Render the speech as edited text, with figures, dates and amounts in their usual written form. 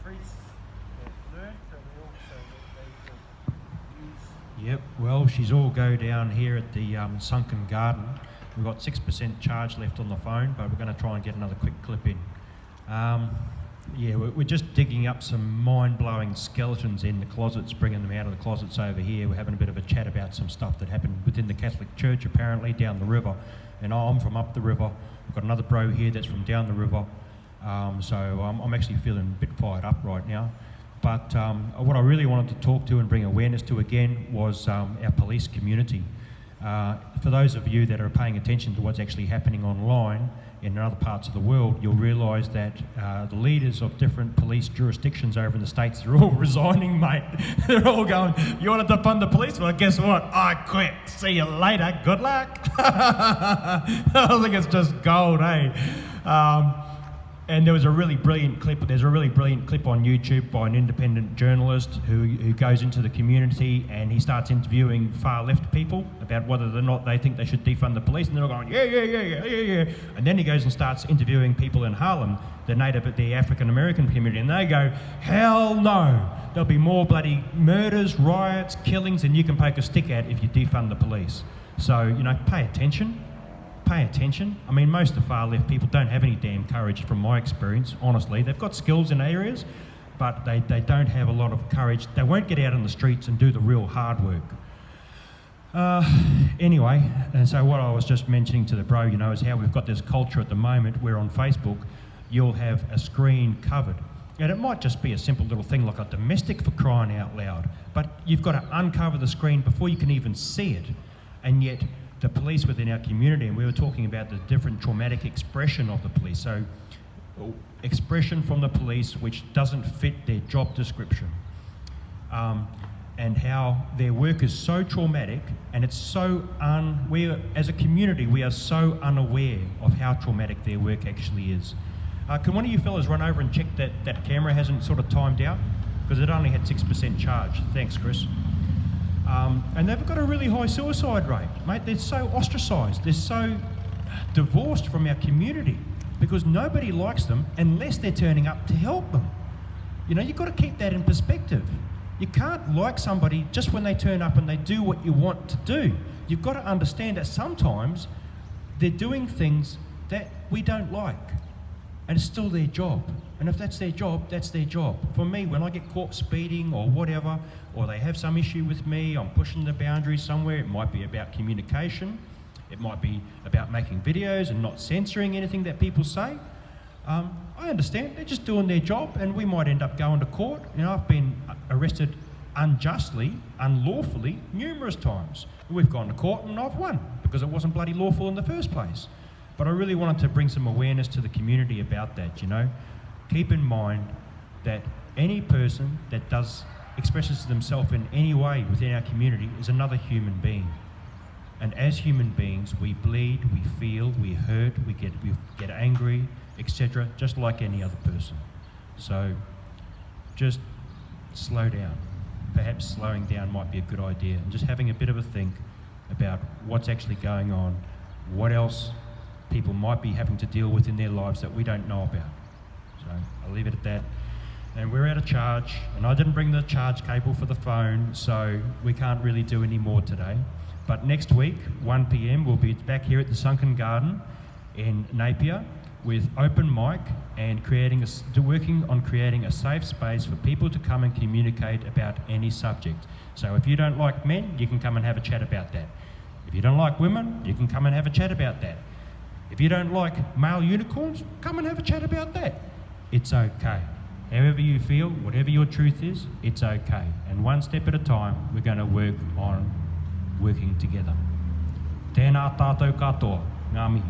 priests have learnt, and also that they use. Yep, well, she's all go down here at the Sunken Garden. We've got 6% charge left on the phone, but we're going to try and get another quick clip in. Yeah, we're just digging up some mind-blowing skeletons in the closets, bringing them out of the closets over here. We're having a bit of a chat about some stuff that happened within the Catholic Church, apparently, down the river. And I'm from up the river. We've got another bro here that's from down the river. So I'm actually feeling a bit fired up right now. But what I really wanted to talk to and bring awareness to again was our police community. For those of you that are paying attention to what's actually happening online in other parts of the world, you'll realise that the leaders of different police jurisdictions over in the States are all resigning, mate. They're all going, you want to defund the police? Well, guess what? I quit. See you later. Good luck. I think it's just gold, eh? And there was a really brilliant clip. There's a really brilliant clip on YouTube by an independent journalist who goes into the community and he starts interviewing far left people about whether or not they think they should defund the police, and they're all going, yeah. And then he goes and starts interviewing people in Harlem, the African American community, and they go, hell no, there'll be more bloody murders, riots, killings than you can poke a stick at if you defund the police. So, you know, pay attention. Pay attention. I mean, most of the far left people don't have any damn courage from my experience, honestly. They've got skills in areas, but they don't have a lot of courage. They won't get out in the streets and do the real hard work. Anyway, and so what I was just mentioning to the bro, you know, is how we've got this culture at the moment where on Facebook you'll have a screen covered. And it might just be a simple little thing like a domestic, for crying out loud, but you've got to uncover the screen before you can even see it. And yet the police within our community, and we were talking about the different traumatic expression of the police. So expression from the police which doesn't fit their job description, and how their work is so traumatic, and it's so as a community, we are so unaware of how traumatic their work actually is. Can one of you fellas run over and check that camera hasn't sort of timed out? Because it only had 6% charge. Thanks, Chris. And they've got a really high suicide rate, mate. They're so ostracised, they're so divorced from our community because nobody likes them unless they're turning up to help them. You know, you've got to keep that in perspective. You can't like somebody just when they turn up and they do what you want to do. You've got to understand that sometimes they're doing things that we don't like, and it's still their job. And if that's their job, that's their job. For me, when I get caught speeding or whatever, or they have some issue with me, I'm pushing the boundaries somewhere, it might be about communication, it might be about making videos and not censoring anything that people say. I understand, they're just doing their job, and we might end up going to court. You know, I've been arrested unjustly, unlawfully, numerous times. We've gone to court and I've won, because it wasn't bloody lawful in the first place. But I really wanted to bring some awareness to the community about that, you know. Keep in mind that any person that expresses themselves in any way within our community is another human being. And as human beings, we bleed, we feel, we hurt, we get angry, etc., just like any other person. So just slow down. Perhaps slowing down might be a good idea, and just having a bit of a think about what's actually going on, what else people might be having to deal with in their lives that we don't know about. So I'll leave it at that. And we're out of charge, and I didn't bring the charge cable for the phone, so we can't really do any more today. But next week, 1 p.m, we'll be back here at the Sunken Garden in Napier with open mic and working on creating a safe space for people to come and communicate about any subject. So if you don't like men, you can come and have a chat about that. If you don't like women, you can come and have a chat about that. If you don't like male unicorns, come and have a chat about that. It's okay. However you feel, whatever your truth is, it's okay. And one step at a time, we're going to work on working together. Tēnā tātou katoa. Ngā mihi.